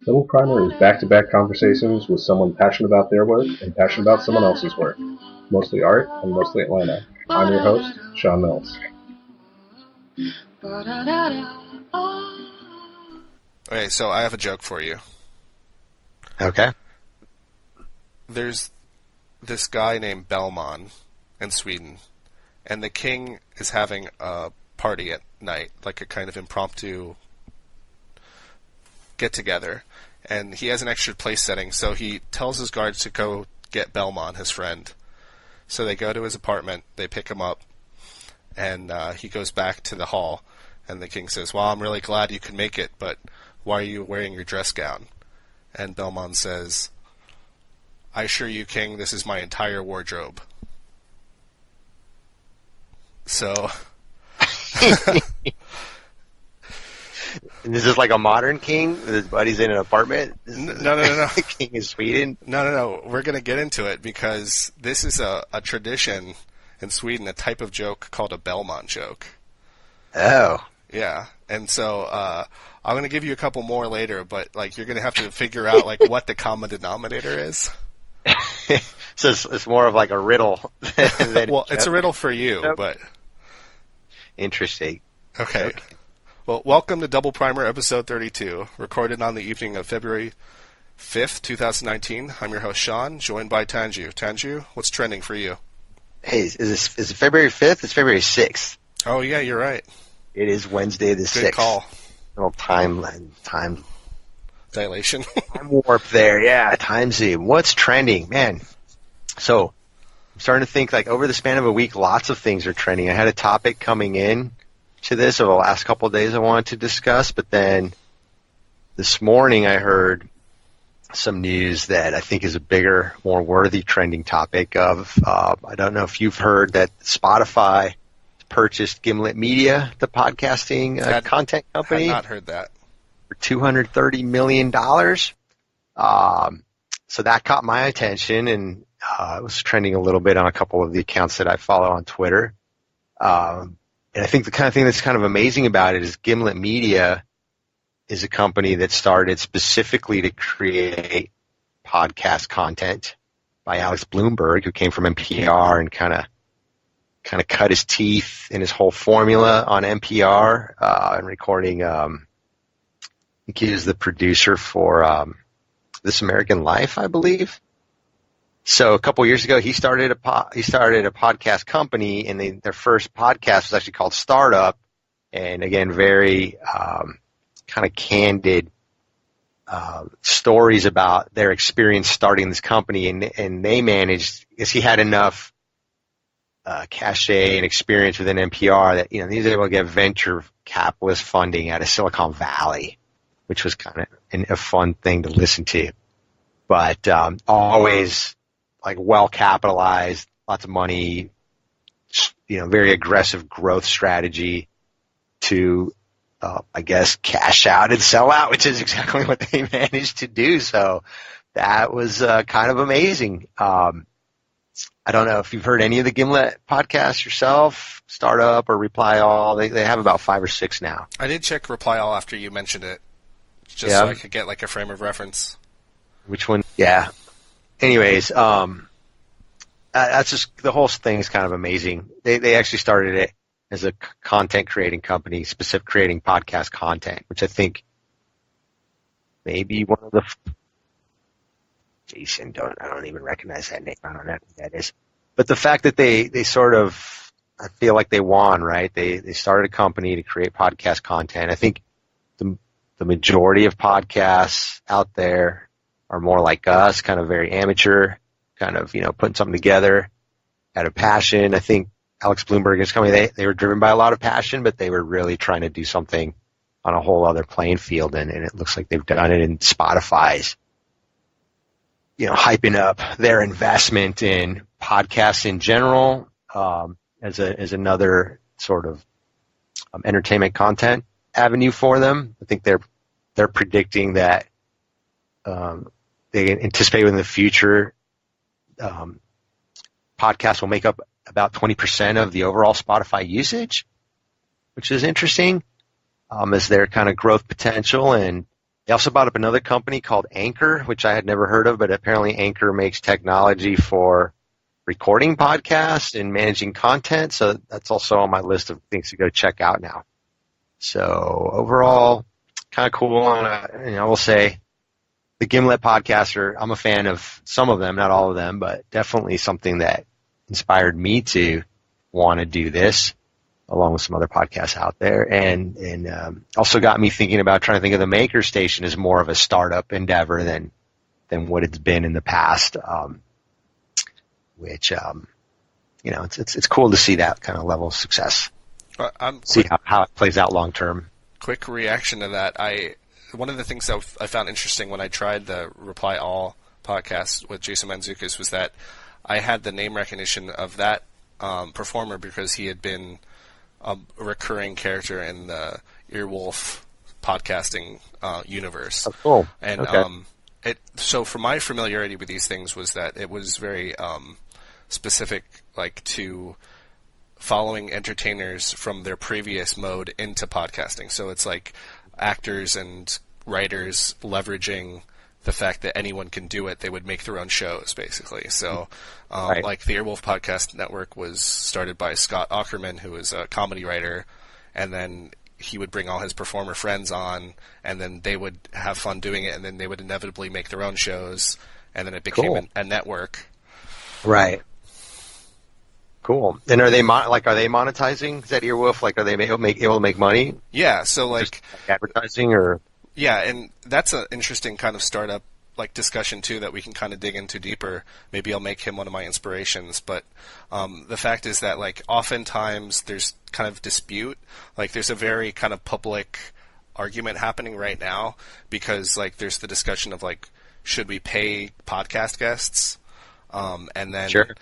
Double Primer is back-to-back conversations with someone passionate about their work and passionate about someone else's work. Mostly art and mostly Atlanta. I'm your host, Sean Mills. Okay, so I have a joke for you. Okay. There's this guy named Bellman in Sweden, and the king is having a party at night, like a kind of impromptu get-together, and he has an extra place setting, so he tells his guards to go get Bellman, his friend. So they go to his apartment, they pick him up, and he goes back to the hall, and the king says, "Well, I'm really glad you could make it, but why are you wearing your dress gown?" And Bellman says, "I assure you, king, this is my entire wardrobe." So... And this is like a modern king? His buddy's in an apartment? No. The king in Sweden? No. We're going to get into it because this is a tradition in Sweden, a type of joke called a Bellman joke. Oh. Yeah. And so I'm going to give you a couple more later, but like you're going to have to figure out like what the common denominator is. So it's more of like a riddle than well, it's a riddle for you, but... Interesting. Okay. Well, welcome to Double Primer episode 32, recorded on the evening of February 5th, 2019. I'm your host, Sean, joined by Tanju. Tanju, what's trending for you? Hey, is it February 5th? It's February 6th. Oh, yeah, you're right. It is Wednesday the 6th. Good call. Little time dilation. Time warp there, yeah, time zoom. What's trending? Man, so I'm starting to think like over the span of a week, lots of things are trending. I had a topic coming in to this over the last couple of days I wanted to discuss, but then this morning I heard some news that I think is a bigger, more worthy trending topic of, I don't know if you've heard that Spotify purchased Gimlet Media, the podcasting content company. I had not heard that. For $230 million. So that caught my attention, and it was trending a little bit on a couple of the accounts that I follow on Twitter. And I think the kind of thing that's kind of amazing about it is Gimlet Media is a company that started specifically to create podcast content by Alex Bloomberg, who came from NPR and kind of cut his teeth in his whole formula on NPR and recording. I think he was the producer for This American Life, I believe. So a couple years ago, he started a podcast company, and their first podcast was actually called Startup, and again, very kind of candid stories about their experience starting this company, and they managed, because he had enough cachet and experience within NPR that he was able to get venture capitalist funding out of Silicon Valley, which was kind of a fun thing to listen to, but always like well capitalized, lots of money, very aggressive growth strategy to, I guess, cash out and sell out, which is exactly what they managed to do. So that was kind of amazing. I don't know if you've heard any of the Gimlet podcasts yourself, Startup or Reply All. They have about 5 or 6 now. I did check Reply All after you mentioned it, just so I could get like a frame of reference. Which one? Yeah. Anyways, that's just, the whole thing is kind of amazing. They actually started it as a content creating company, specific creating podcast content, which I think maybe one of the Jason, I don't even recognize that name. I don't know who that is. But the fact that they sort of, I feel like they won, right? They started a company to create podcast content. I think the majority of podcasts out there are more like us, kind of very amateur, kind of, putting something together out of passion. I think Alex Bloomberg and his company, they were driven by a lot of passion, but they were really trying to do something on a whole other playing field, and it looks like they've done it. And Spotify's, hyping up their investment in podcasts in general as another sort of entertainment content avenue for them. I think they're predicting that they anticipate in the future podcasts will make up about 20% of the overall Spotify usage, which is interesting as their kind of growth potential. And They also bought up another company called Anchor, which I had never heard of, but apparently Anchor makes technology for recording podcasts and managing content. So that's also on my list of things to go check out now. So overall, kind of cool. And I will say the Gimlet podcasts I'm a fan of some of them, not all of them, but definitely something that inspired me to want to do this, along with some other podcasts out there, and also got me thinking about trying to think of the Maker Station as more of a startup endeavor than what it's been in the past. Which it's cool to see that kind of level of success. See how it plays out long term. Quick reaction to that. One of the things that I found interesting when I tried the Reply All podcast with Jason Mantzoukas was that I had the name recognition of that performer because he had been a recurring character in the Earwolf podcasting universe. Oh, cool. And okay. So for my familiarity with these things was that it was very specific, like to following entertainers from their previous mode into podcasting. So it's like actors and writers leveraging the fact that anyone can do it. They would make their own shows, basically. So, right. Like the Earwolf Podcast Network was started by Scott Aukerman, who is a comedy writer, and then he would bring all his performer friends on, and then they would have fun doing it, and then they would inevitably make their own shows, and then it became a network. Right. Cool. And are they monetizing? Is that Earwolf? Like, are they able to make money? Yeah. So like advertising or. Yeah, and that's an interesting kind of startup like discussion too that we can kind of dig into deeper. Maybe I'll make him one of my inspirations. But the fact is that like oftentimes there's kind of dispute. Like there's a very kind of public argument happening right now because like there's the discussion of like should we pay podcast guests, and then sure.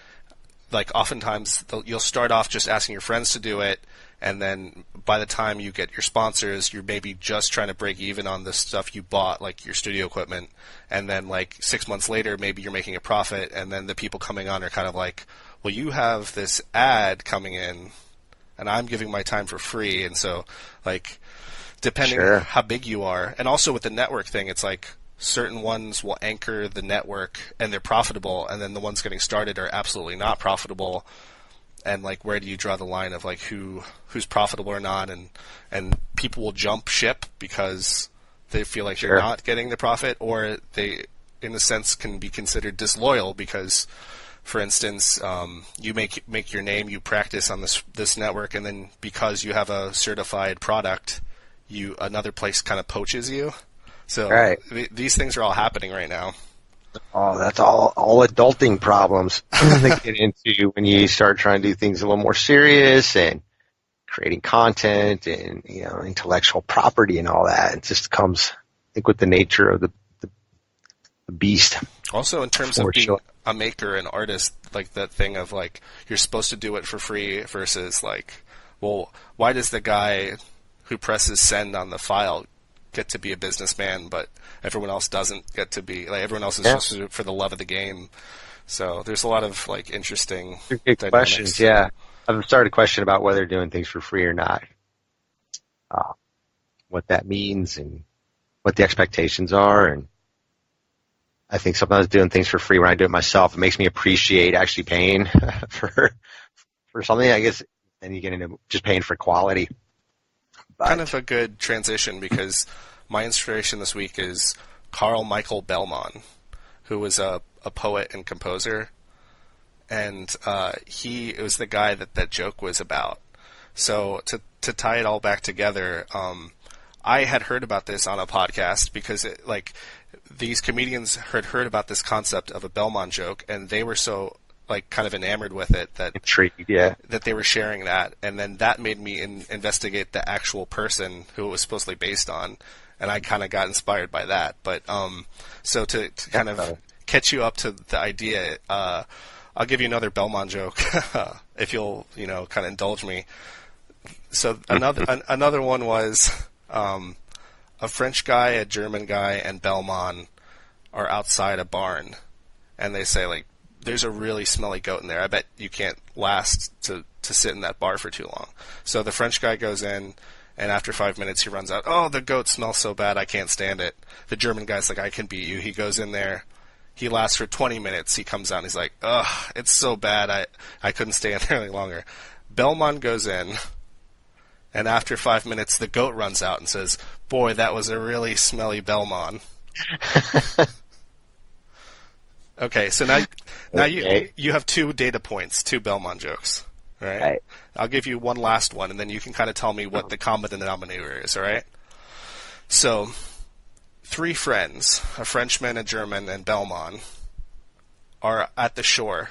Like oftentimes you'll start off just asking your friends to do it, and then by the time you get your sponsors, you're maybe just trying to break even on the stuff you bought, like your studio equipment, and then like 6 months later, maybe you're making a profit, and then the people coming on are kind of like, well, you have this ad coming in, and I'm giving my time for free, and so like depending sure. on how big you are, and also with the network thing, it's like certain ones will anchor the network and they're profitable, and then the ones getting started are absolutely not profitable. And like, where do you draw the line of like who's profitable or not? And people will jump ship because they feel like sure. they're not getting the profit, or they, in a sense, can be considered disloyal because, for instance, you make your name, you practice on this network, and then because you have a certified product, another place kind of poaches you. So right. These things are all happening right now. Oh, that's all adulting problems that get into when you start trying to do things a little more serious and creating content and intellectual property and all that. It just comes, I think, with the nature of the beast. Also, in terms of being a maker, an artist, like that thing of like you're supposed to do it for free versus like, well, why does the guy who presses send on the file get to be a businessman, but everyone else doesn't get to be, like, everyone else is supposed to do it for the love of the game. So there's a lot of like interesting good questions. Yeah, I've started a question about whether doing things for free or not, what that means and what the expectations are. And I think sometimes doing things for free, when I do it myself, it makes me appreciate actually paying for something. I guess then you get into just paying for quality. Kind of a good transition because my inspiration this week is Michael Bellman, who was a poet and composer, and it was the guy that joke was about. So to tie it all back together, I had heard about this on a podcast because these comedians had heard about this concept of a Bellman joke, and they were so like kind of enamored with it that intrigued, yeah, that they were sharing that, and then that made me investigate the actual person who it was supposedly based on, and I kind of got inspired by that. But so to kind of catch you up to the idea, I'll give you another Bellman joke if you'll kind of indulge me. So another one was a French guy, a German guy, and Bellman are outside a barn, and they say like, there's a really smelly goat in there. I bet you can't last to sit in that bar for too long. So the French guy goes in, And after 5 minutes, he runs out. Oh, the goat smells so bad, I can't stand it. The German guy's like, I can beat you. He goes in there. He lasts for 20 minutes. He comes out and he's like, ugh, it's so bad. I couldn't stay in there any longer. Bellman goes in. And after 5 minutes, the goat runs out and says, boy, that was a really smelly Bellman. Okay, so now Okay. you have 2 data points, 2 Bellman jokes. All right? I'll give you one last one, and then you can kind of tell me what the common denominator is, all right? So, 3 friends, a Frenchman, a German, and Bellman, are at the shore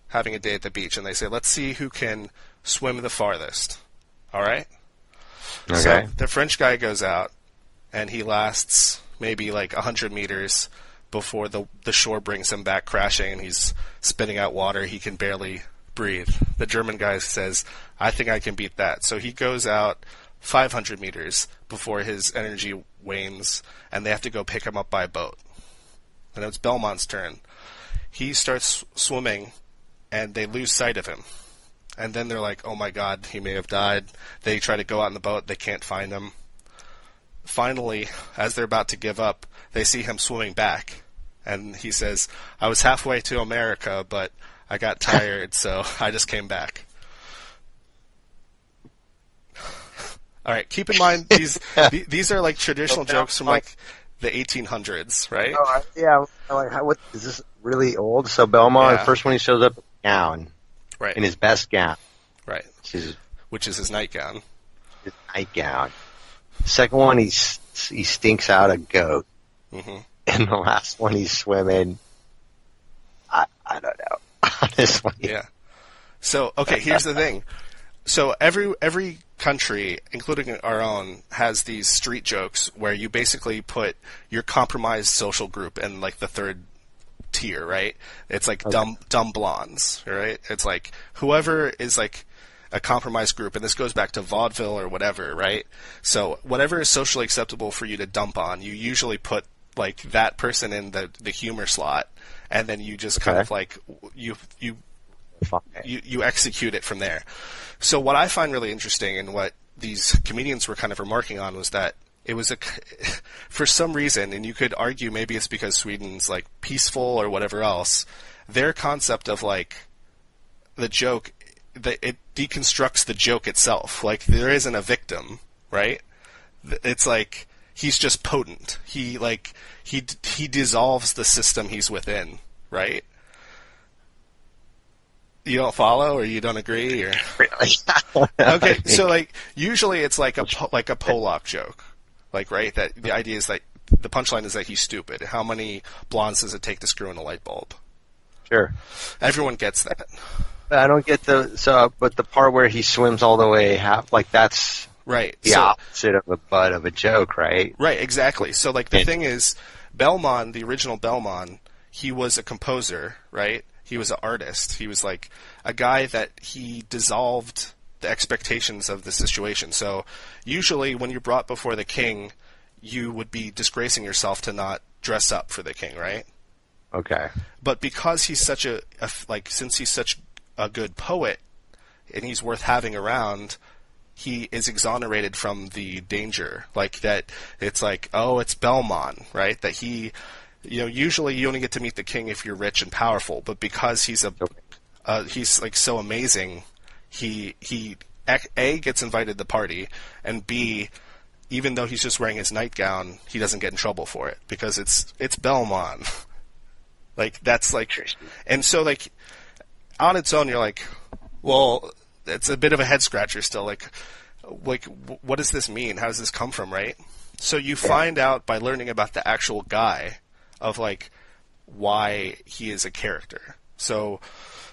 having a day at the beach, and they say, let's see who can swim the farthest. All right? Okay. So the French guy goes out, and he lasts maybe like 100 meters before the shore brings him back crashing, and he's spitting out water. He can barely breathe. The German guy says, I think I can beat that. So he goes out 500 meters before his energy wanes, and they have to go pick him up by boat. And it's Bellman's turn. He starts swimming, and they lose sight of him. And then they're like, oh my god, he may have died. They try to go out in the boat. They can't find him. Finally, as they're about to give up, they see him swimming back. And he says, I was halfway to America, but I got tired, so I just came back. All right, keep in mind, these are like traditional jokes from like the 1800s, right? Oh, yeah. What is this really old? So Belmont, the first one he shows up in gown, right, in his best gown, right, which is his nightgown. His nightgown. Second one, he stinks out a goat, and the last one he's swimming. I don't know, honestly. Yeah. So okay, here's the thing. So every country, including our own, has these street jokes where you basically put your compromised social group in like the third tier, right? It's like dumb blondes, right? It's like whoever is like a compromised group, and this goes back to vaudeville or whatever, right? So whatever is socially acceptable for you to dump on, you usually put like that person in the humor slot, and then you just kind of like you execute it from there. So what I find really interesting and what these comedians were kind of remarking on was that it was for some reason, and you could argue maybe it's because Sweden's like peaceful or whatever else, their concept of like the joke, it deconstructs the joke itself. Like there isn't a victim, right? It's like he's just potent. He dissolves the system he's within, right? You don't follow, or you don't agree, or Really? okay. So like usually it's like a Pollock joke, like right. That the idea is that the punchline is that he's stupid. How many blondes does it take to screw in a light bulb? Sure. Everyone gets that. I don't get but the part where he swims all the way half, like that's Right. the opposite of a butt of a joke, right? Right, exactly. So like the thing is, Bellman, the original Bellman, he was a composer, right? He was an artist. He was like a guy that he dissolved the expectations of the situation. So usually when you're brought before the king, you would be disgracing yourself to not dress up for the king, right? Okay. But because he's such since he's such a good poet and he's worth having around, he is exonerated from the danger. Like that, it's like, oh, it's Bellman, right? That he, usually you only get to meet the king if you're rich and powerful, but because he's he's like so amazing, he A, gets invited to the party, and B, even though he's just wearing his nightgown, he doesn't get in trouble for it because it's Bellman. Like that's like, and so like on its own, you're like, well, it's a bit of a head scratcher still. Like what does this mean? How does this come from, right? So you find out by learning about the actual guy of like why he is a character. So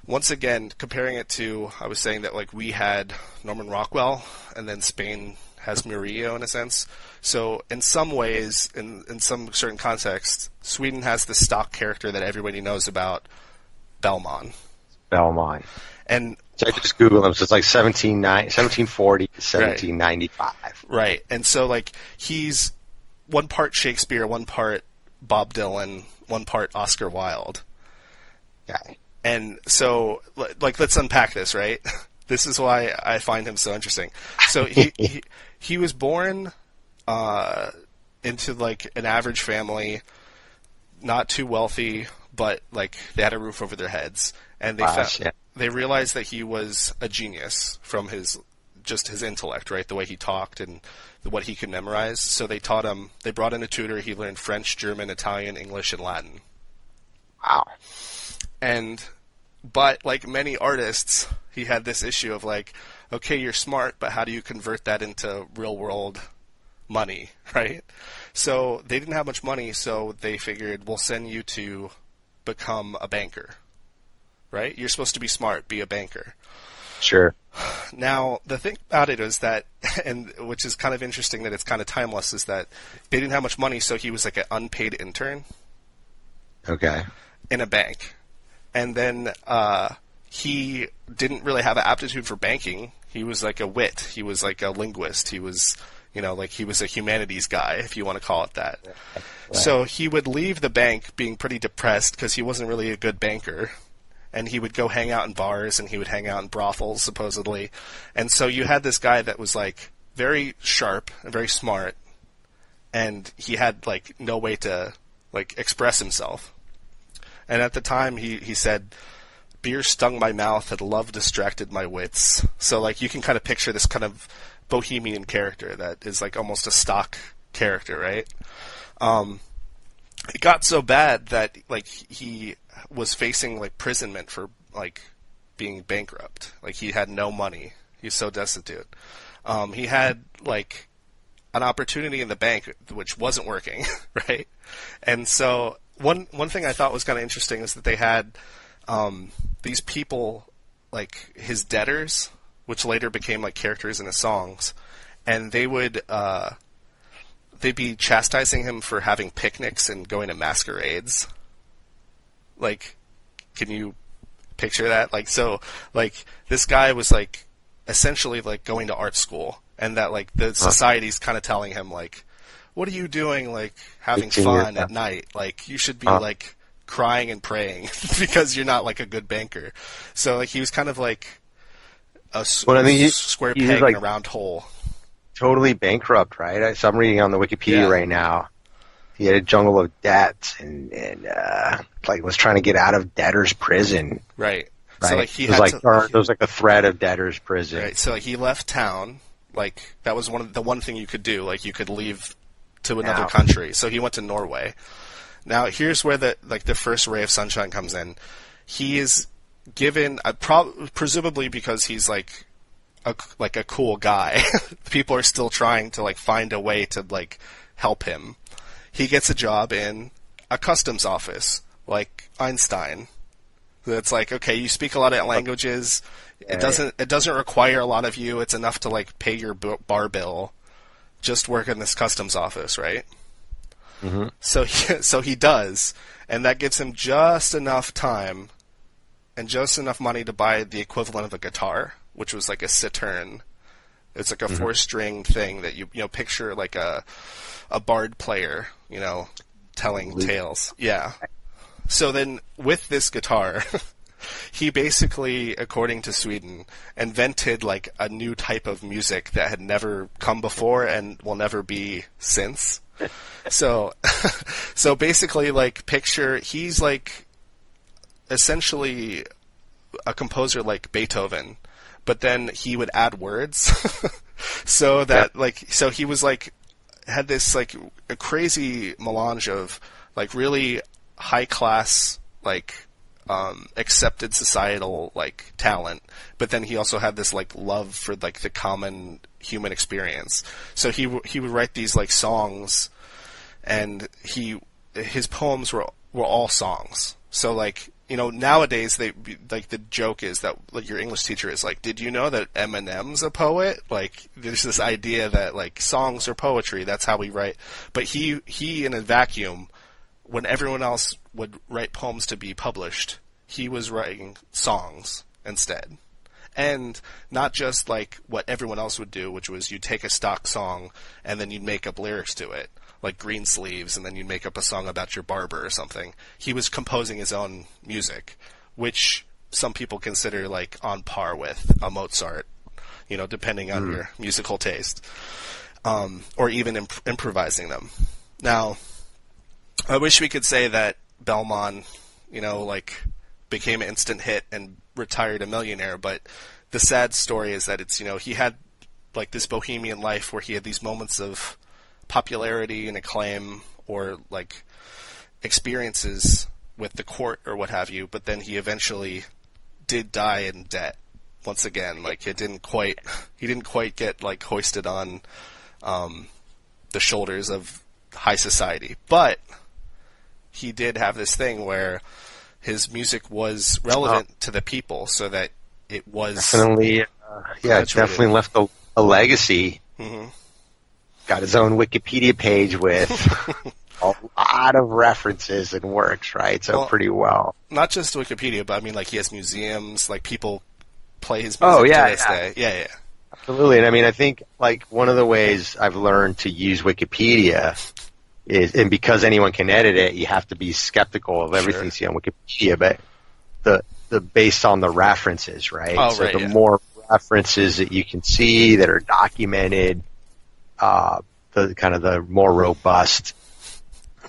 once again, comparing it to, I was saying that like we had Norman Rockwell, and then Spain has Murillo in a sense. So in some ways, in some certain contexts, Sweden has the stock character that everybody knows about, Bellman. And so I just Googled him, so it's like 1740 to 1795. Right. And so like he's one part Shakespeare, one part Bob Dylan, one part Oscar Wilde. Okay. And so like let's unpack this, right? This is why I find him so interesting. So he was born into like an average family, not too wealthy, but like they had a roof over their heads, and they realized that he was a genius from his intellect, right? The way he talked and what he could memorize. So they taught him. They brought in a tutor. He learned French, German, Italian, English, and Latin. Wow. But like many artists, he had this issue of like, okay, you're smart, but how do you convert that into real world money, right? So they didn't have much money, so they figured, we'll send you to become a banker, right? You're supposed to be smart, be a banker. Sure. Now, the thing about it is that, and which is kind of interesting that it's kind of timeless, is that they didn't have much money, so he was like an unpaid intern. Okay. In a bank. And then he didn't really have an aptitude for banking. He was like a wit. He was like a linguist. He was, like he was a humanities guy, if you want to call it that. Right. So he would leave the bank being pretty depressed because he wasn't really a good banker. And he would go hang out in bars and he would hang out in brothels, supposedly. And so you had this guy that was like very sharp and very smart. And he had like no way to like express himself. And at the time, he said, beer stung my mouth and love distracted my wits. So, like, you can kind of picture this kind of bohemian character that is, like, almost a stock character, right? It got so bad that, like, he was facing, like, imprisonment for, like, being bankrupt. Like, he had no money. He was so destitute. He had, like, an opportunity in the bank which wasn't working, right? And so one thing I thought was kind of interesting is that they had these people, like his debtors, which later became like characters in his songs, and they would they'd be chastising him for having picnics and going to masquerades. Like, can you picture that? Like, so, like, this guy was like essentially like going to art school, and that like the society's kind of telling him like, what are you doing, like, having fun at night? Like, you should be, like, crying and praying because you're not, like, a good banker. So, like, he was kind of like a square peg in a round hole. Totally bankrupt, right? So I'm reading on the Wikipedia right now. He had a jungle of debts and like, was trying to get out of debtor's prison. Right. So, like, there was, like, a threat of debtor's prison. Right. So, like, he left town. Like, that was the one thing you could do. Like, you could leave to another country. So he went to Norway. Now here's where the first ray of sunshine comes in. He is given presumably because he's like a cool guy. People are still trying to like find a way to like help him. He gets a job in a customs office like Einstein. That's like, okay, you speak a lot of languages. It doesn't require a lot of you. It's enough to like pay your bar bill. Just work in this customs office, right? Mm-hmm. So he does, and that gives him just enough time and just enough money to buy the equivalent of a guitar, which was like a cittern. It's like a four-string thing that you picture like a bard player, telling tales. Yeah. So then with this guitar, he basically, according to Sweden, invented like a new type of music that had never come before and will never be since. So basically, like, picture he's like essentially a composer like Beethoven, but then he would add words, so that so he was like had this like a crazy melange of like really high class like accepted societal like talent, but then he also had this like love for like the common human experience. So he would write these like songs, and his poems were all songs. So like nowadays they like the joke is that like your English teacher is like, did you know that Eminem's a poet? Like there's this idea that like songs are poetry. That's how we write. But he in a vacuum, when everyone else would write poems to be published, he was writing songs instead. And not just like what everyone else would do, which was you'd take a stock song and then you'd make up lyrics to it, like Green Sleeves, and then you'd make up a song about your barber or something. He was composing his own music, which some people consider like on par with a Mozart, depending on your musical taste, or even improvising them. Now, I wish we could say that Bellman, became an instant hit and retired a millionaire, but the sad story is that it's, he had like this bohemian life where he had these moments of popularity and acclaim or like experiences with the court or what have you, but then he eventually did die in debt once again. Like he didn't quite get like hoisted on the shoulders of high society, but he did have this thing where his music was relevant to the people, so that it was definitely, it definitely left a legacy. Mm-hmm. Got his own Wikipedia page with a lot of references and works, right? So pretty well. Not just Wikipedia, but I mean, like he has museums, like people play his music to this day. Yeah. Absolutely, and I mean, I think like one of the ways I've learned to use Wikipedia is, and because anyone can edit it, you have to be skeptical of everything you see on Wikipedia, but the based on the references, right? The more references that you can see that are documented, the more robust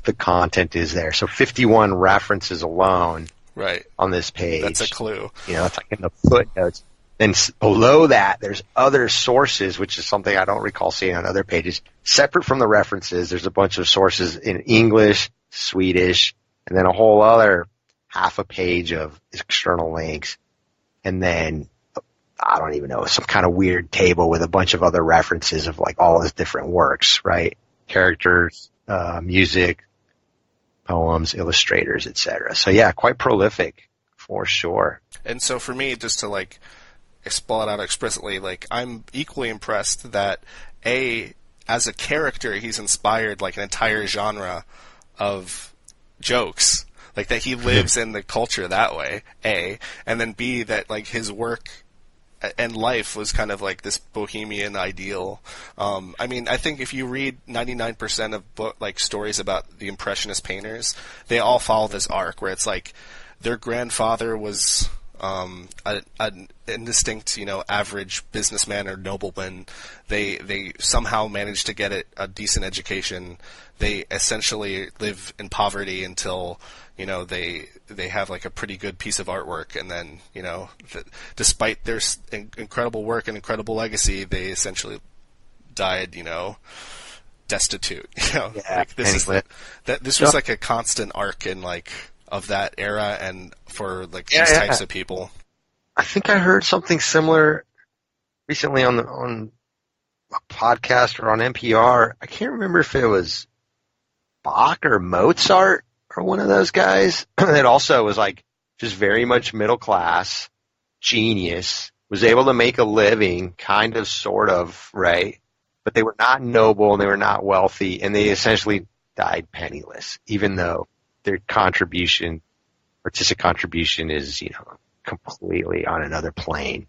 the content is there. So 51 references alone on this page. That's a clue. It's like in the footnotes. Then below that, there's other sources, which is something I don't recall seeing on other pages. Separate from the references, there's a bunch of sources in English, Swedish, and then a whole other half a page of external links. And then, I don't even know, some kind of weird table with a bunch of other references of like all his different works, right? Characters, music, poems, illustrators, etc. So yeah, quite prolific for sure. And so for me, just to like spell it out explicitly, like I'm equally impressed that as a character, he's inspired like an entire genre of jokes, like that he lives in the culture that way, and then B, that like his work and life was kind of like this bohemian ideal. I mean, I think if you read 99% of stories about the Impressionist painters, they all follow this arc where it's like their grandfather was an indistinct, average businessman or nobleman. They somehow managed to get a decent education. They essentially live in poverty until, they have like a pretty good piece of artwork, and then, despite their incredible work and incredible legacy, they essentially died, destitute. This was like a constant arc in like of that era and for like these types of people. I think I heard something similar recently on a podcast or on NPR. I can't remember if it was Bach or Mozart or one of those guys that also was like just very much middle class, genius, was able to make a living, kind of, sort of, right? But they were not noble and they were not wealthy, and they essentially died penniless, even though their artistic contribution is, completely on another plane,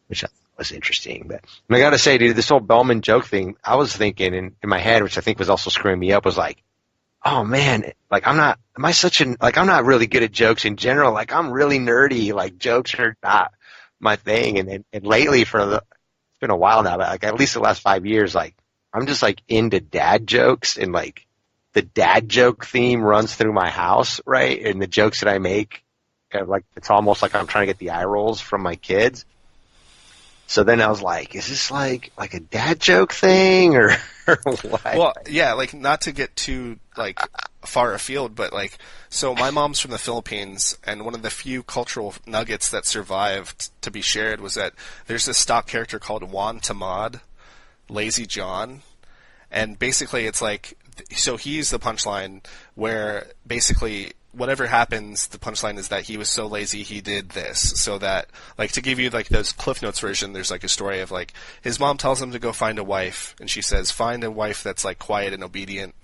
which I thought was interesting. But I got to say, dude, this whole Bellman joke thing, I was thinking in my head, which I think was also screwing me up, was like, oh man, like I'm not really good at jokes in general. Like I'm really nerdy. Like jokes are not my thing. And lately it's been a while now, but like at least the last 5 years, like I'm just like into dad jokes, and like the dad joke theme runs through my house, right? And the jokes that I make, kind of like, it's almost like I'm trying to get the eye rolls from my kids. So then I was like, is this like a dad joke thing or what? Well, yeah, like not to get too like far afield, but like, so my mom's from the Philippines, and one of the few cultural nuggets that survived to be shared was that there's this stock character called Juan Tamad, Lazy John, and basically it's like, so he's the punchline where basically whatever happens, the punchline is that he was so lazy he did this. So that, like, to give you like those Cliff Notes version, there's like a story of like his mom tells him to go find a wife, and she says, find a wife that's like quiet and obedient.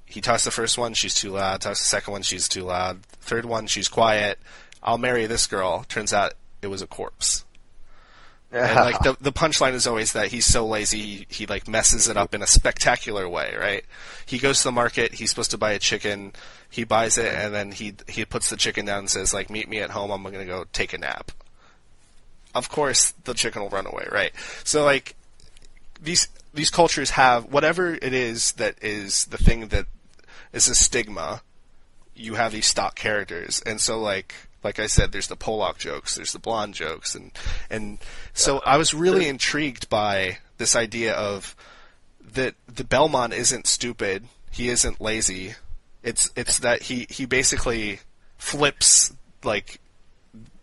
He talks the first one, she's too loud. Talks the second one, she's too loud. Third one, she's quiet. I'll marry this girl. Turns out it was a corpse. And like the punchline is always that he's so lazy he like messes it up in a spectacular way, right? He goes to the market, he's supposed to buy a chicken, he buys it, and then he puts the chicken down and says like, "Meet me at home, I'm gonna go take a nap." Of course, the chicken will run away, right? So like these cultures have whatever it is that is the thing that is a stigma. You have these stock characters, and so like I said, there's the Pollock jokes, there's the blonde jokes, and so I was really intrigued by this idea of that the Bellman isn't stupid, he isn't lazy. It's that he basically flips like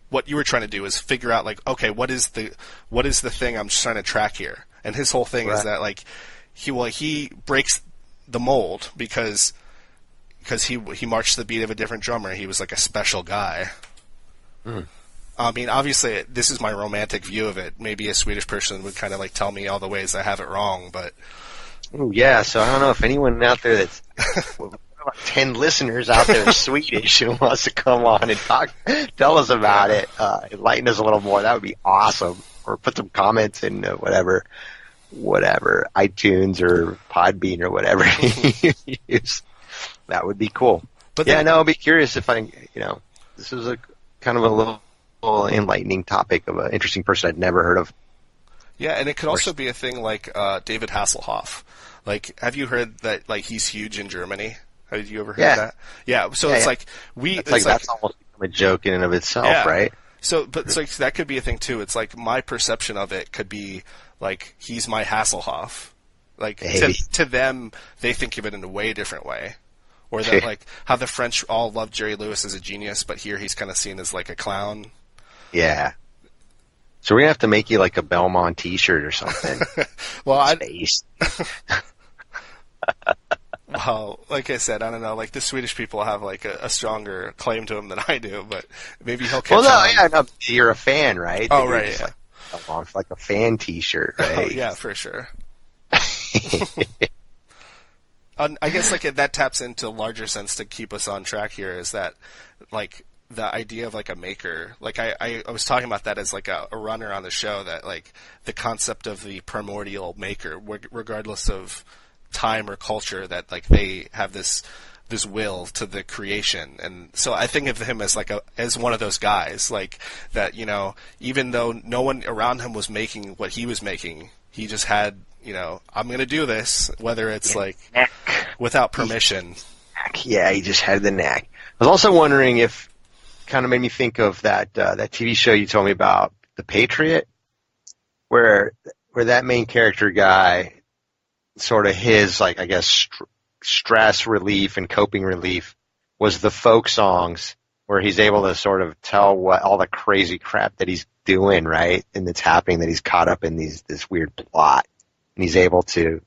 what you were trying to do is figure out like, okay, what is the thing I'm trying to track here? And his whole thing is that like he breaks the mold because he marched to the beat of a different drummer. He was like a special guy. I mean, obviously, this is my romantic view of it. Maybe a Swedish person would kind of like tell me all the ways I have it wrong, but... Ooh, yeah, so I don't know if anyone out there that's... 10 listeners out there is Swedish who wants to come on and tell us about it, enlighten us a little more. That would be awesome. Or put some comments in whatever, iTunes or Podbean or whatever you use. That would be cool. But yeah, I'll be curious if this was a kind of a little enlightening topic of an interesting person I'd never heard of. Yeah, and it could also be a thing like David Hasselhoff. Like, have you heard that like he's huge in Germany? Have you ever heard that? Yeah. So it's like that's almost a joke in and of itself, right? So, but it's like that could be a thing too. It's like my perception of it could be like he's my Hasselhoff. Like to them, they think of it in a way different way. Or that, like, how the French all love Jerry Lewis as a genius, but here he's kind of seen as, like, a clown. Yeah. So we're going to have to make you, like, a Bellman t-shirt or something. Well, well, like I said, I don't know. Like, the Swedish people have, like, a stronger claim to him than I do, but maybe he'll catch on. No, you're a fan, right? Oh, right, yeah. Like a fan t-shirt, right? Oh, yeah, for sure. I guess like that taps into a larger sense to keep us on track here is that like the idea of like a maker. Like I was talking about that as like a runner on the show, that like the concept of the primordial maker, regardless of time or culture, that like they have this will to the creation. And so I think of him as like as one of those guys, like that, even though no one around him was making what he was making, he just had, I'm going to do this, whether it's like without permission. Yeah, he just had the knack. I was also wondering if kind of made me think of that TV show you told me about, The Patriot, where that main character guy, sort of his, like, I guess, stress relief and coping relief was the folk songs, where he's able to sort of tell what all the crazy crap that he's doing, right, and that's happening, that he's caught up in this weird plot. And he's able to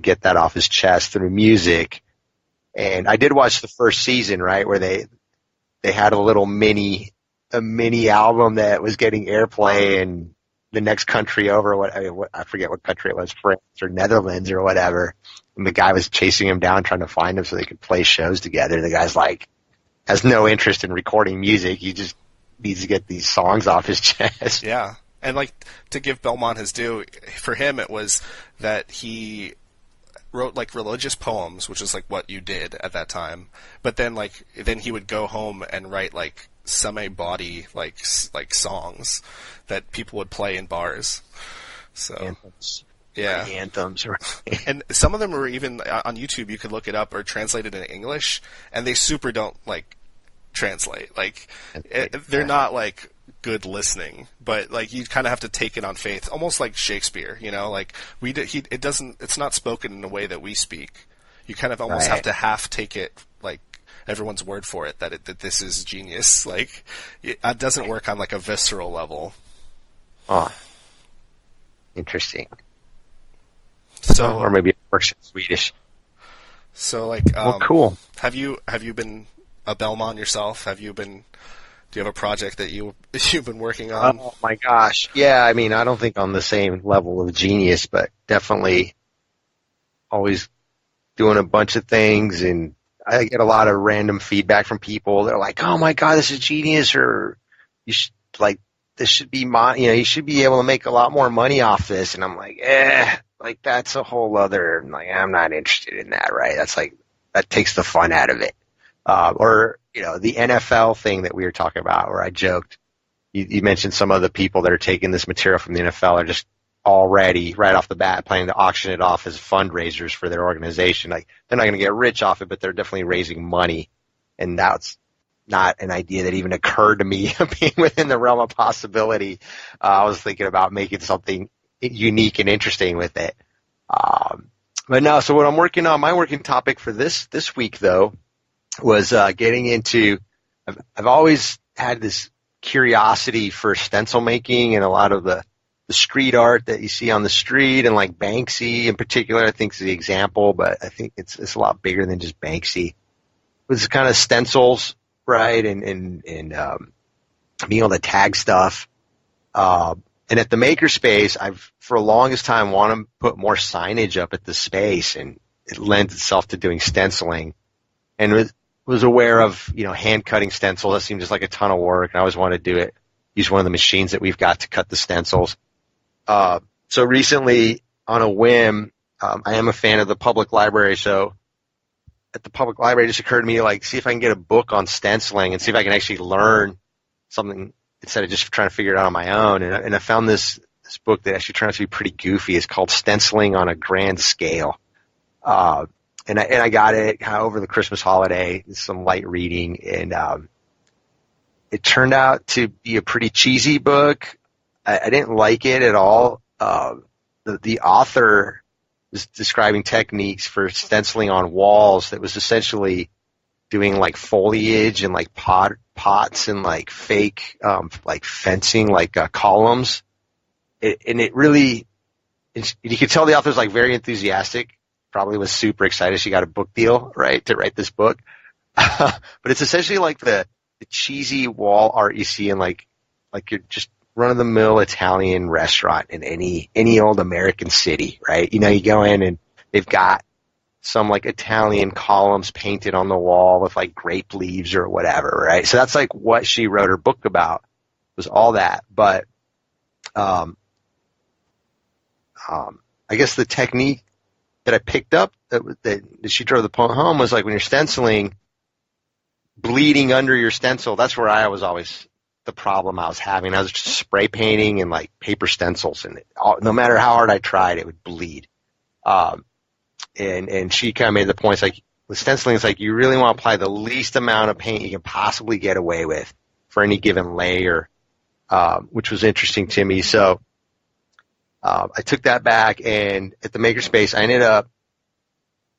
get that off his chest through music. And I did watch the first season, right, where they had a mini album that was getting airplay in the next country over. I forget what country it was, France or Netherlands or whatever. And the guy was chasing him down, trying to find him so they could play shows together. The guy's like, has no interest in recording music. He just needs to get these songs off his chest. Yeah. And like, to give Bellman his due, for him it was that he wrote like religious poems, which is like what you did at that time. But then he would go home and write like semi-body like songs that people would play in bars. So anthems. Yeah, anthems. And some of them were even on YouTube. You could look it up or translate it in English, and they super don't like translate. Like they're not like good listening, but like you kind of have to take it on faith, almost like Shakespeare, like it's not spoken in the way that we speak. You kind of almost have to take it like everyone's word for it, that this is genius. Like it doesn't work on like a visceral level. Oh, interesting. So, or maybe it works in Swedish. So like, well, cool. Have you been a Bellman yourself? Do you have a project that you've been working on? Oh my gosh. Yeah, I mean, I don't think on the same level of genius, but definitely always doing a bunch of things, and I get a lot of random feedback from people. They're like, "Oh my god, this is genius," or "You should like this should be you should be able to make a lot more money off this. And I'm like, like that's a whole other, like, I'm not interested in that, right? That's like, that takes the fun out of it. Or, the NFL thing that we were talking about where I joked, you mentioned some of the people that are taking this material from the NFL are just already right off the bat planning to auction it off as fundraisers for their organization. Like, they're not going to get rich off it, but they're definitely raising money. And that's not an idea that even occurred to me being within the realm of possibility. I was thinking about making something unique and interesting with it. But no, so what I'm working on, my working topic for this week though, was getting into, I've always had this curiosity for stencil making and a lot of the street art that you see on the street, and like Banksy in particular, I think is the example, but I think it's a lot bigger than just Banksy. It's kind of stencils, right? And being able to tag stuff. And at the makerspace, I've for the longest time wanted to put more signage up at the space, and it lends itself to doing stenciling. And was aware of, hand cutting stencils. That seemed just like a ton of work, and I always wanted to do it. Use one of the machines that we've got to cut the stencils. So recently, on a whim, I am a fan of the public library, so at the public library, it just occurred to me to see if I can get a book on stenciling and see if I can actually learn something instead of just trying to figure it out on my own. And I found this book that actually turned out to be pretty goofy. It's called Stenciling on a Grand Scale. And I got it kind of over the Christmas holiday, some light reading, and it turned out to be a pretty cheesy book. I didn't like it at all. The author was describing techniques for stenciling on walls that was essentially doing foliage and pots and fake fencing, columns. It really, you could tell the author's very enthusiastic. Probably was super excited she got a book deal, right, to write this book. But it's essentially the cheesy wall art you see in you're just run-of-the-mill Italian restaurant in any old American city, right? You go in and they've got some Italian columns painted on the wall with grape leaves or whatever, right? So that's what she wrote her book about, was all that. But I guess the technique that I picked up that she drove the point home was when you're stenciling, bleeding under your stencil. That's where I was always the problem I was having. I was just spray painting and paper stencils, and no matter how hard I tried, it would bleed. And she kind of made the point, with stenciling, it's you really want to apply the least amount of paint you can possibly get away with for any given layer, which was interesting to me. So I took that back, and at the makerspace,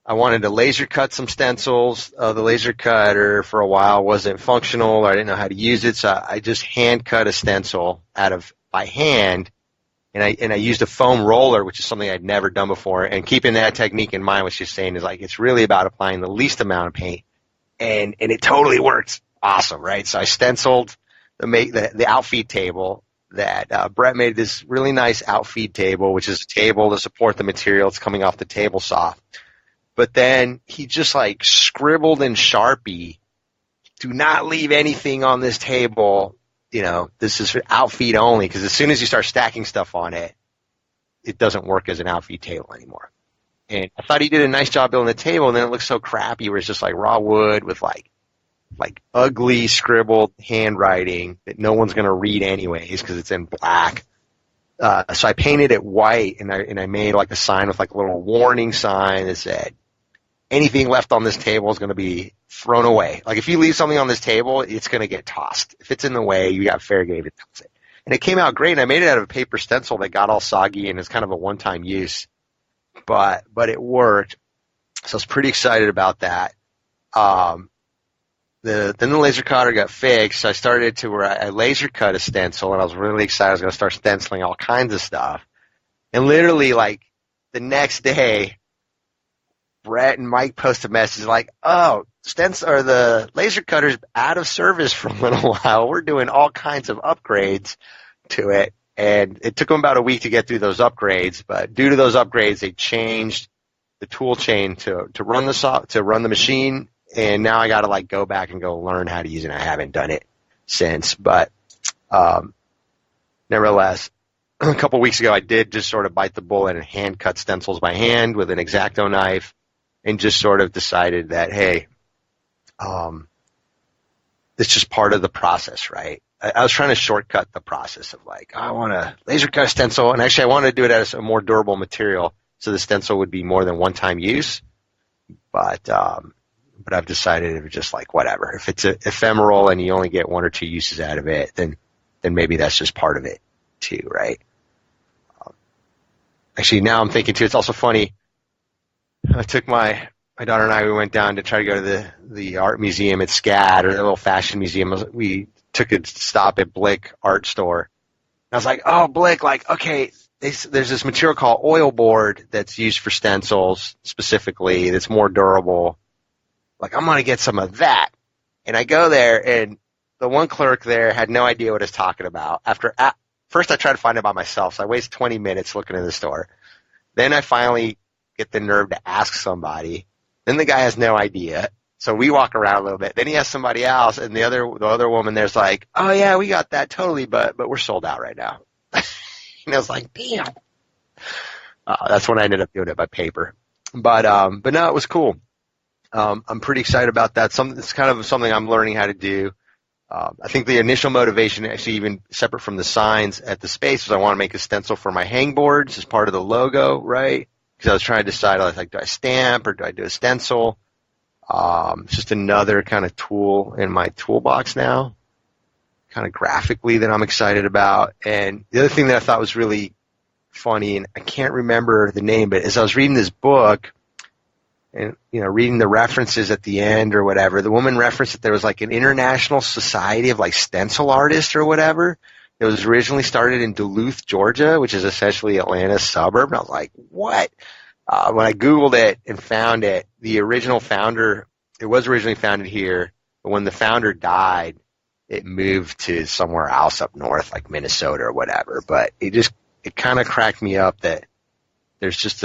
I wanted to laser cut some stencils. The laser cutter for a while wasn't functional, or I didn't know how to use it, so I just hand cut a stencil by hand, and I used a foam roller, which is something I'd never done before. And keeping that technique in mind, what she's saying is it's really about applying the least amount of paint, and it totally worked. Awesome, right? So I stenciled the outfeed table. That Brett made this really nice outfeed table, which is a table to support the material that's coming off the table saw. But then he just scribbled in Sharpie, do not leave anything on this table. This is for outfeed only, because as soon as you start stacking stuff on it, it doesn't work as an outfeed table anymore. And I thought he did a nice job building the table, and then it looked so crappy where it's just raw wood with ugly scribbled handwriting that no one's going to read anyways because it's in black. So I painted it white, and I made a sign with a little warning sign that said, anything left on this table is going to be thrown away. If you leave something on this table, it's going to get tossed. If it's in the way, you got fair game to toss it. And it came out great, and I made it out of a paper stencil that got all soggy, and it's kind of a one-time use. But it worked. So I was pretty excited about that. Then the laser cutter got fixed, so I started to where I laser cut a stencil, and I was really excited. I was going to start stenciling all kinds of stuff. And literally, the next day, Brett and Mike posted a message oh, the laser cutter's out of service for a little while. We're doing all kinds of upgrades to it. And it took them about a week to get through those upgrades, but due to those upgrades, they changed the tool chain to run the machine. And now I got to go back and go learn how to use it. I haven't done it since, but nevertheless, a couple weeks ago I did just sort of bite the bullet and hand cut stencils by hand with an X-Acto knife, and just sort of decided that, hey, it's just part of the process, right? I was trying to shortcut the process of like, oh, I want to laser cut a stencil, and actually I wanted to do it as a more durable material, so the stencil would be more than one-time use. But I've decided it was just like whatever. If it's ephemeral and you only get one or two uses out of it, then maybe that's just part of it too, right? Actually, now I'm thinking too. It's also funny. I took my daughter and I. We went down to try to go to the art museum at SCAD, or the little fashion museum. We took a stop at Blick Art Store. And I was like, oh, Blick, like, okay, there's this material called oil board that's used for stencils specifically that's more durable. Like, I'm going to get some of that. And I go there, and the one clerk there had no idea what I was talking about. First I tried to find it by myself, so I wasted 20 minutes looking in the store. Then I finally get the nerve to ask somebody. Then the guy has no idea. So we walk around a little bit. Then he has somebody else, and the other woman there's like, oh yeah, we got that totally, but we're sold out right now. And I was like, damn. That's when I ended up doing it by paper. But no, it was cool. I'm pretty excited about that. It's kind of something I'm learning how to do. I think the initial motivation, actually even separate from the signs at the space, was I want to make a stencil for my hangboards as part of the logo, right? Because I was trying to decide, like, do I stamp or do I do a stencil? It's just another kind of tool in my toolbox now, kind of graphically, that I'm excited about. And the other thing that I thought was really funny, and I can't remember the name, but as I was reading this book and, reading the references at the end or whatever, the woman referenced that there was like an international society of like stencil artists or whatever. It was originally started in Duluth, Georgia, which is essentially Atlanta's suburb. And I was like, what? When I Googled it and found it, the original founder, it was originally founded here, but when the founder died, it moved to somewhere else up north, like Minnesota or whatever. But it kind of cracked me up that there's just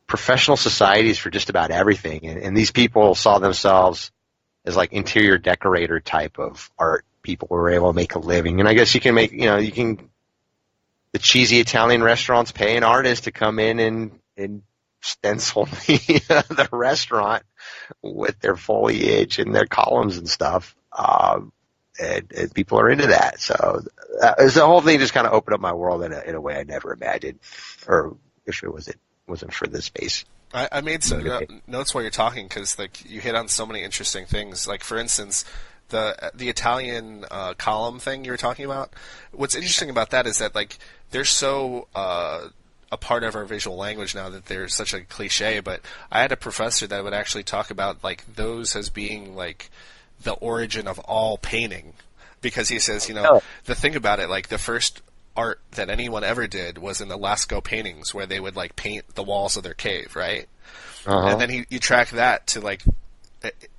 professional societies for just about everything. And these people saw themselves as like interior decorator type of art people who were able to make a living. And I guess you can make, the cheesy Italian restaurants pay an artist to come in and stencil the restaurant with their foliage and their columns and stuff. And people are into that. So the whole thing just kind of opened up my world in a way I never imagined, or if it wasn't for this space. I made some notes while you're talking, because like you hit on so many interesting things. Like, for instance, the Italian column thing you were talking about. What's interesting about that is that like they're so a part of our visual language now that they're such a cliche. But I had a professor that would actually talk about like those as being like the origin of all painting, because he says, the thing about it, like the first art that anyone ever did was in the Lascaux paintings, where they would like paint the walls of their cave, right? And then you track that to like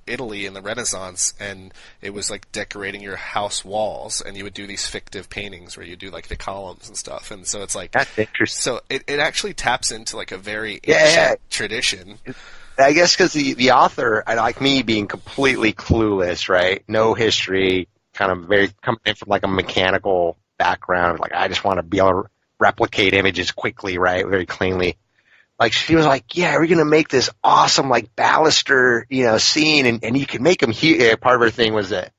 Italy in the Renaissance, and it was like decorating your house walls, and you would do these fictive paintings where you do like the columns and stuff. And so it's like, that's interesting. So it actually taps into like a very ancient tradition. I guess because the author, like me, being completely clueless, right? No history, kind of very coming in from like a mechanical background, like I just want to be able to replicate images quickly, right? Very cleanly. Like she was like, yeah, we're gonna make this awesome like baluster, scene, and you can make them huge. Part of her thing was that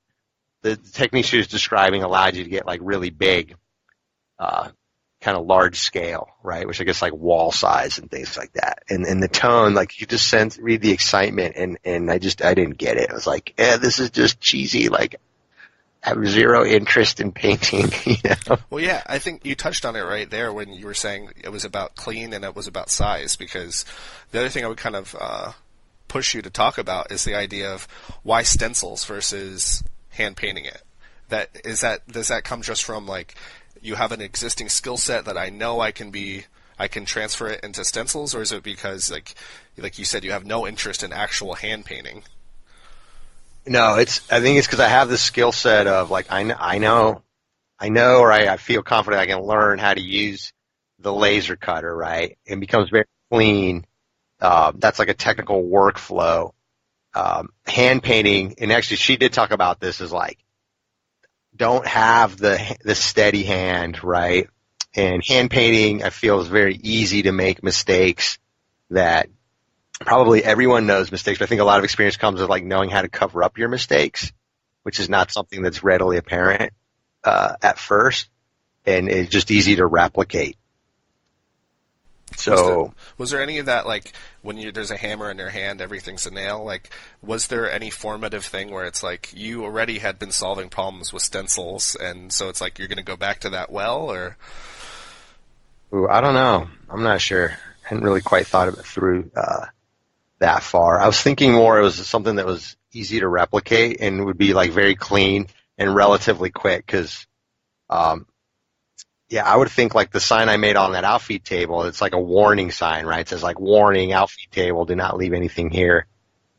the technique she was describing allowed you to get like really big, kind of large scale, right? Which I guess like wall size and things like that. And the tone, like you just read the excitement, and I didn't get it. I was like, this is just cheesy, like I have zero interest in painting, Well, yeah, I think you touched on it right there when you were saying it was about clean and it was about size, because the other thing I would kind of push you to talk about is the idea of why stencils versus hand painting it. Does that come just from like you have an existing skill set that I know I can transfer it into stencils, or is it because like you said, you have no interest in actual hand painting? No, I think it's because I have the skill set of like I know, or I feel confident I can learn how to use the laser cutter, right? It becomes very clean. That's like a technical workflow. Hand painting, and actually she did talk about this as like don't have the steady hand, right? And hand painting, I feel, is very easy to make mistakes that probably everyone knows mistakes, but I think a lot of experience comes with like knowing how to cover up your mistakes, which is not something that's readily apparent at first, and it's just easy to replicate. So, was there any of that, like when there's a hammer in your hand, everything's a nail? Like, was there any formative thing where it's like you already had been solving problems with stencils, and so it's like you're going to go back to that well, or? Ooh, I don't know. I'm not sure. I hadn't really quite thought of it through that far. I was thinking more it was something that was easy to replicate and would be like very clean and relatively quick because, yeah, I would think like the sign I made on that outfeed table, it's like a warning sign, right? It says like warning, outfeed table, do not leave anything here.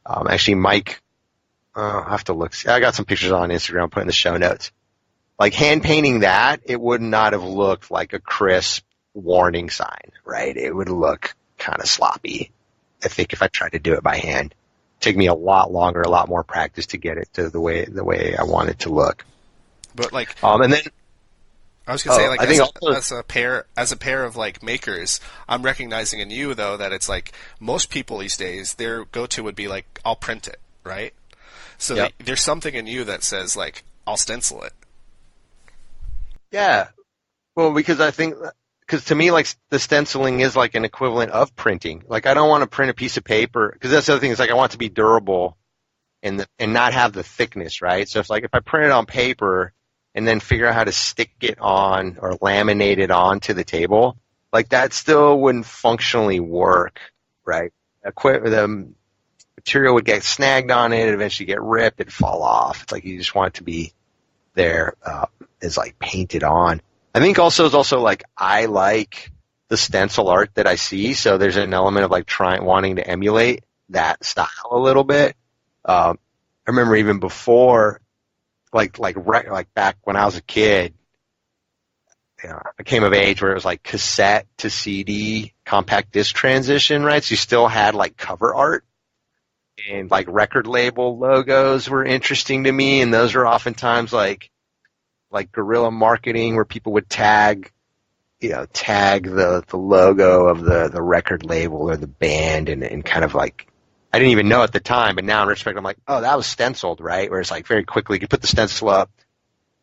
Actually, Mike, I have to look. I got some pictures on Instagram, put in the show notes. Like hand painting that, it would not have looked like a crisp warning sign, right? It would look kind of sloppy. I think if I tried to do it by hand, it'd take me a lot longer, a lot more practice to get it to the way I want it to look. But like, and then I was gonna say, like, I think as a pair of like makers, I'm recognizing in you though that it's like most people these days, their go-to would be like, I'll print it, right? So yep. there's something in you that says like, I'll stencil it. Yeah, well, because to me, like the stenciling is like an equivalent of printing. Like I don't want to print a piece of paper because that's the other thing. Is like I want it to be durable and not have the thickness, right? So if I print it on paper and then figure out how to stick it on or laminate it onto the table, like that still wouldn't functionally work, right? The material would get snagged on it, eventually get ripped, it'd fall off. It's like you just want it to be there is like painted on. I think also is also like I like the stencil art that I see, so there's an element of like wanting to emulate that style a little bit. I remember even before, like back when I was a kid, you know, I came of age where it was like cassette to CD, compact disc transition, right? So you still had like cover art. And like record label logos were interesting to me, and those are oftentimes like guerrilla marketing where people would tag the logo of the record label or the band and kind of like, I didn't even know at the time, but now in retrospect I'm like, oh, that was stenciled, right? Where it's like very quickly you could put the stencil up,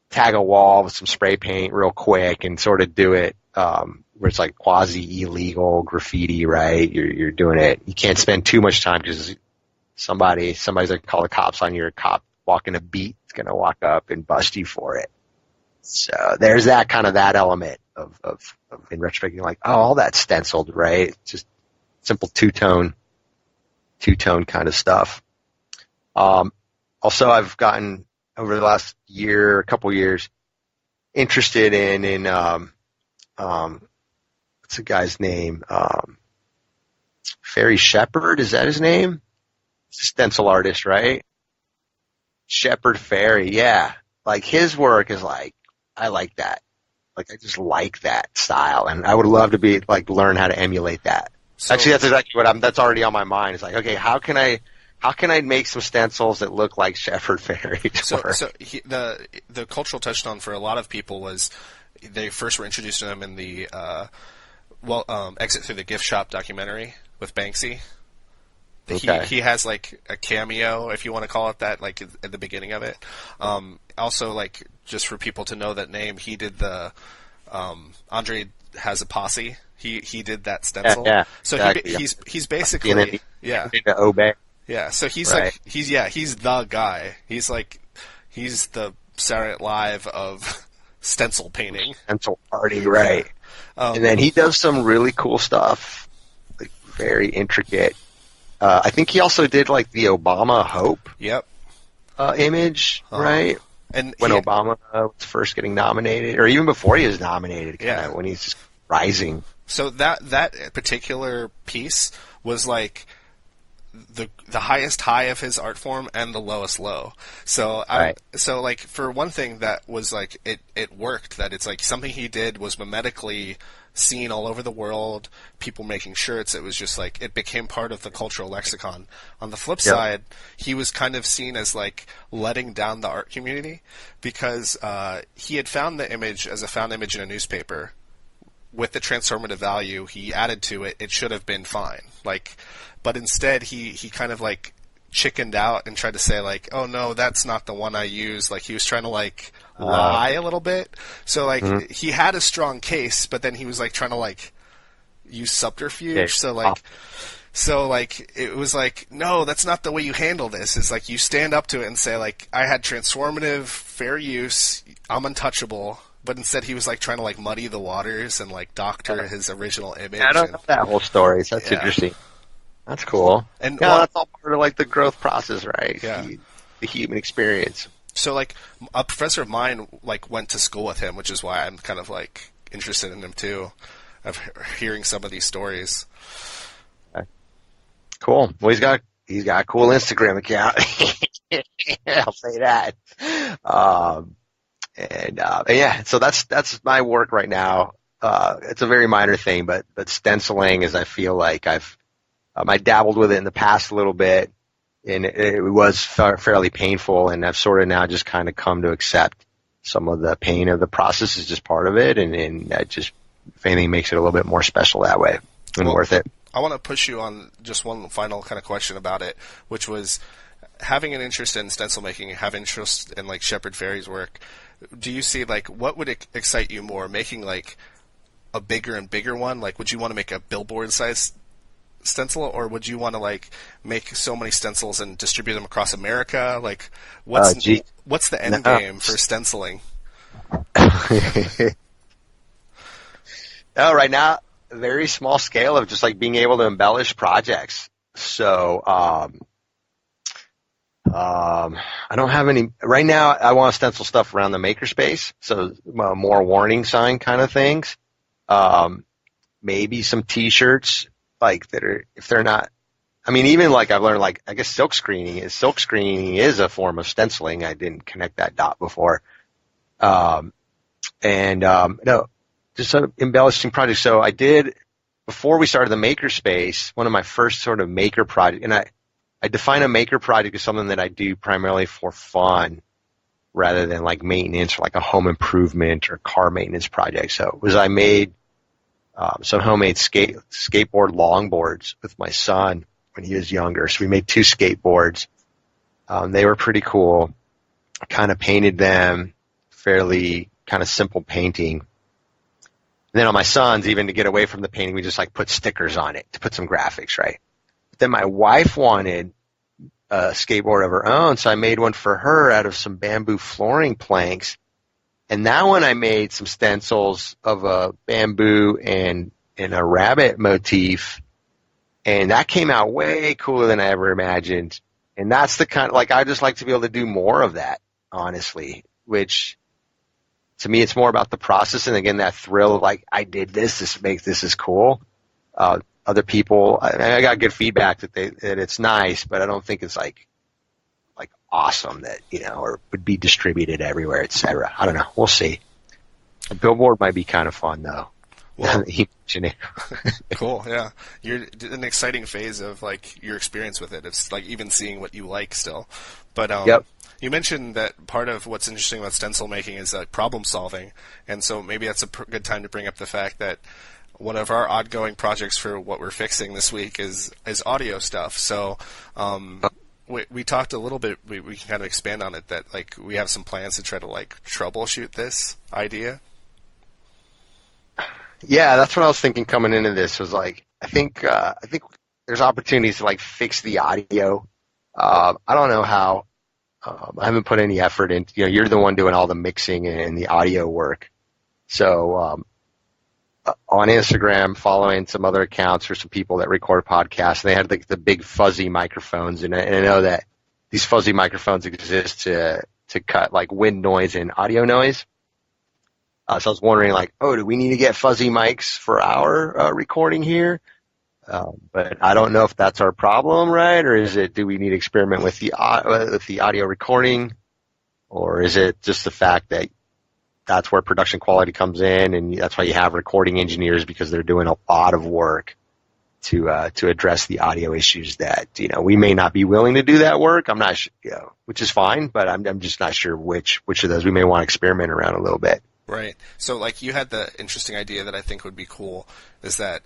tag a wall with some spray paint real quick and sort of do it where it's like quasi illegal graffiti, right? You're doing it. You can't spend too much time because somebody's gonna call the cops on you. A cop walking a beat is gonna walk up and bust you for it. So there's that element of in retrospect, you're like, oh, all that's stenciled, right? It's just simple two-tone kind of stuff. Also, I've gotten over the last couple years, interested in what's the guy's name? Ferry Shepherd, is that his name? He's a stencil artist, right? Shepherd Ferry, yeah. Like his work is like, I like that. Like I just like that style, and I would love to learn how to emulate that. So, actually, that's exactly that's already on my mind. It's like, okay, how can I make some stencils that look like Shepherd Ferry's work? So the cultural touchstone for a lot of people was they first were introduced to him in the Exit Through the Gift Shop documentary with Banksy. Okay. He has like a cameo, if you want to call it that, like at the beginning of it. Also, like just for people to know that name, he did the Andre Has a Posse. He did that stencil. Yeah, so exactly. he's basically to obey. Yeah, so he's right. like he's the guy. He's the Saturday Night Live of stencil painting. Stencil party, right? And then he does some really cool stuff, like very intricate. I think he also did like the Obama Hope. Yep. Image, right? And when Obama was first getting nominated, or even before he was nominated, when he's just rising. So that particular piece was like the highest high of his art form and the lowest low. So so like for one thing that was like it worked, that it's like something he did was mimetically seen all over the world, people making shirts. It was just like it became part of the cultural lexicon. On the flip side, he was kind of seen as like letting down the art community because he had found the image as a found image in a newspaper. With the transformative value he added to it, it should have been fine. Like, but instead he kind of like chickened out and tried to say like, oh no, that's not the one I used. Like he was trying to like lie a little bit. So like he had a strong case, but then he was like trying to like use subterfuge. Okay. So like it was like, no, that's not the way you handle this. It's like you stand up to it and say like, I had transformative fair use, I'm untouchable. But instead, he was like trying to like muddy the waters and like doctor his original image. I don't know that whole story. So that's interesting. That's cool. And that's all part of like the growth process, right? Yeah. The human experience. So like a professor of mine like went to school with him, which is why I'm kind of like interested in him too, of hearing some of these stories. Okay. Cool. Well, he's got a cool Instagram account. I'll say that. Yeah, so that's my work right now. It's a very minor thing, but stenciling is, I feel like I dabbled with it in the past a little bit, and it was fairly painful, and I've sort of now just kind of come to accept some of the pain of the process is just part of it, and that just, if anything, makes it a little bit more special that way and worth it. I want to push you on just one final kind of question about it, which was having an interest in stencil making, have interest in like Shepard Fairey's work. Do you see, like, what would excite you more, making, like, a bigger and bigger one? Like, would you want to make a billboard-sized stencil, or would you want to, like, make so many stencils and distribute them across America? Like, what's the end game for stenciling? Right now, a very small scale of just, like, being able to embellish projects. So, I don't have any right now. I want to stencil stuff around the makerspace, so more warning sign kind of things. Maybe some T-shirts, like that are, if they're not. I mean, even like I've learned, like I guess silk screening is a form of stenciling. I didn't connect that dot before. No, just embellishing projects. So I did before we started the makerspace. One of my first sort of maker project, and I define a maker project as something that I do primarily for fun rather than like maintenance or like a home improvement or car maintenance project. So it was I made some homemade skateboard longboards with my son when he was younger. So we made 2 skateboards. They were pretty cool. I kind of painted them, fairly kind of simple painting. And then on my son's, even to get away from the painting, we just like put stickers on it to put some graphics, right? Then my wife wanted a skateboard of her own, so I made one for her out of some bamboo flooring planks. And that one I made some stencils of a bamboo and a rabbit motif, and that came out way cooler than I ever imagined. And that's the kind of, like, I just like to be able to do more of that, honestly, which to me it's more about the process, and again that thrill of like, I did this is cool. Other people, I got good feedback that it's nice, but I don't think it's like awesome that, or would be distributed everywhere, etc. I don't know. We'll see. A billboard might be kind of fun though. Well, cool. Yeah, you're in an exciting phase of like your experience with it. It's like even seeing what you like still. But you mentioned that part of what's interesting about stencil making is problem solving, and so maybe that's a good time to bring up the fact that one of our ongoing projects for what we're fixing this week is audio stuff. So we talked a little bit, we can kind of expand on it, that like we have some plans to try to like troubleshoot this idea. Yeah, that's what I was thinking coming into this, was like, I think there's opportunities to like fix the audio. I don't know how. I haven't put any effort into, you're the one doing all the mixing and the audio work. So, on Instagram, following some other accounts for some people that record podcasts, and they had the big fuzzy microphones, and I know that these fuzzy microphones exist to cut like wind noise and audio noise. So I was wondering, like, do we need to get fuzzy mics for our recording here? But I don't know if that's our problem, right? Or do we need to experiment with the audio recording? Or is it just the fact that that's where production quality comes in, and that's why you have recording engineers, because they're doing a lot of work to address the audio issues that, we may not be willing to do that work. I'm not sure, which is fine, but I'm just not sure which of those we may want to experiment around a little bit. Right. So, like, you had the interesting idea that I think would be cool is that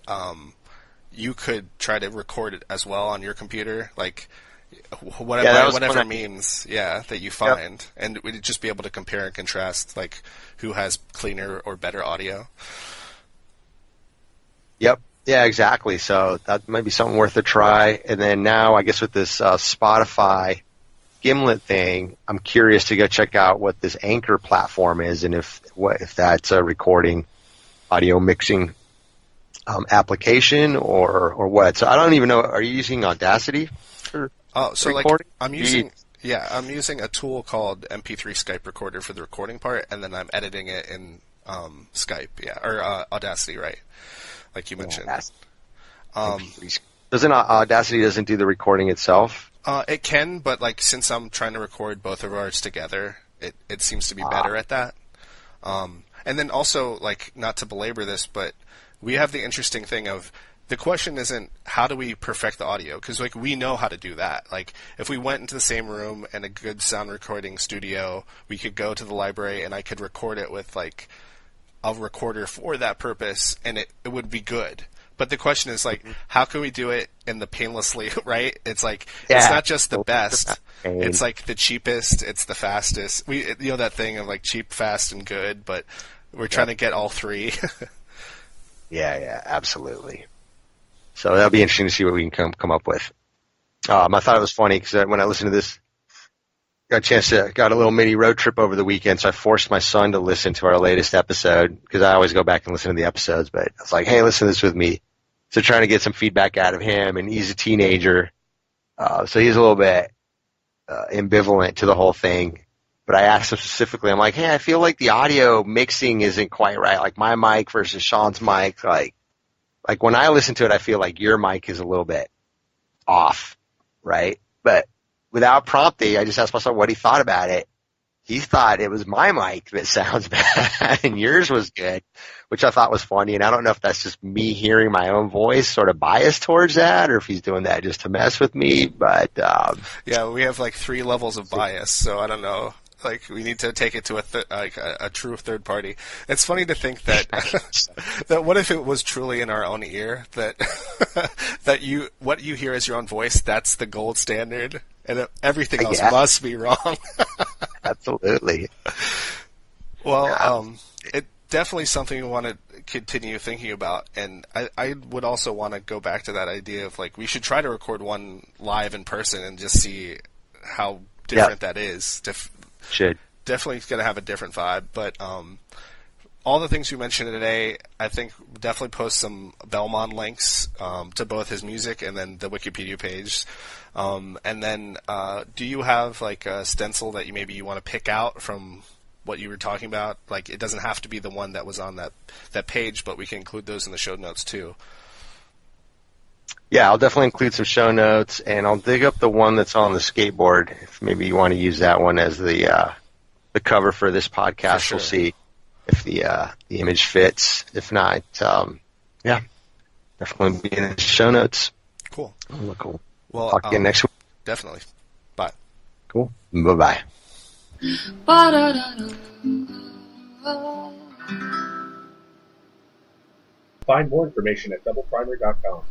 you could try to record it as well on your computer, like whatever means, that you find, yep. And we'd just be able to compare and contrast, like, who has cleaner or better audio. Yep. Yeah, exactly. So that might be something worth a try. And then now, I guess with this Spotify Gimlet thing, I'm curious to go check out what this Anchor platform is, and if that's a recording, audio mixing application or what. So I don't even know. Are you using Audacity for recording? I'm using a tool called MP3 Skype Recorder for the recording part, and then I'm editing it in Skype, or Audacity, right? Like you mentioned. Doesn't Audacity doesn't do the recording itself? It can, but like since I'm trying to record both of ours together, it seems to be better at that. And then also, like, not to belabor this, but we have the interesting thing of the question isn't how do we perfect the audio, because like we know how to do that. Like if we went into the same room and a good sound recording studio, we could go to the library and I could record it with like a recorder for that purpose, and it would be good. But the question is, like, how can we do it in the painlessly, right? It's like, it's not just the best. It's like the cheapest. It's the fastest. That thing of like cheap, fast, and good, but we're trying to get all three. Yeah, absolutely. So that'll be interesting to see what we can come up with. I thought it was funny because when I listened to this, got a little mini road trip over the weekend, so I forced my son to listen to our latest episode, because I always go back and listen to the episodes, but I was like, hey, listen to this with me. So trying to get some feedback out of him, and he's a teenager, so he's a little bit ambivalent to the whole thing. But I asked him specifically, I'm like, hey, I feel like the audio mixing isn't quite right, like my mic versus Sean's mic. Like when I listen to it, I feel like your mic is a little bit off, right? But without prompting, I just asked myself what he thought about it. He thought it was my mic that sounds bad and yours was good, which I thought was funny. And I don't know if that's just me hearing my own voice sort of biased towards that, or if he's doing that just to mess with me. But yeah, we have like 3 levels of bias, so I don't know. Like, we need to take it to a true third party. It's funny to think that that what if it was truly in our own ear, that what you hear as your own voice, that's the gold standard, and everything else must be wrong. Absolutely. Well, it's definitely something we want to continue thinking about, and I would also want to go back to that idea of like we should try to record one live in person and just see how different that is. Should. Definitely going to have a different vibe, but all the things you mentioned today, I think definitely post some Bellman links to both his music and then the Wikipedia page. And then do you have like a stencil that you want to pick out from what you were talking about? Like, it doesn't have to be the one that was on that page, but we can include those in the show notes too. Yeah, I'll definitely include some show notes, and I'll dig up the one that's on the skateboard. If maybe you want to use that one as the cover for this podcast, We'll see if the image fits. If not, definitely be in the show notes. Cool. Oh, cool. Well, talk again next week. Definitely. Bye. Cool. Bye-bye. Find more information at doubleprimer.com.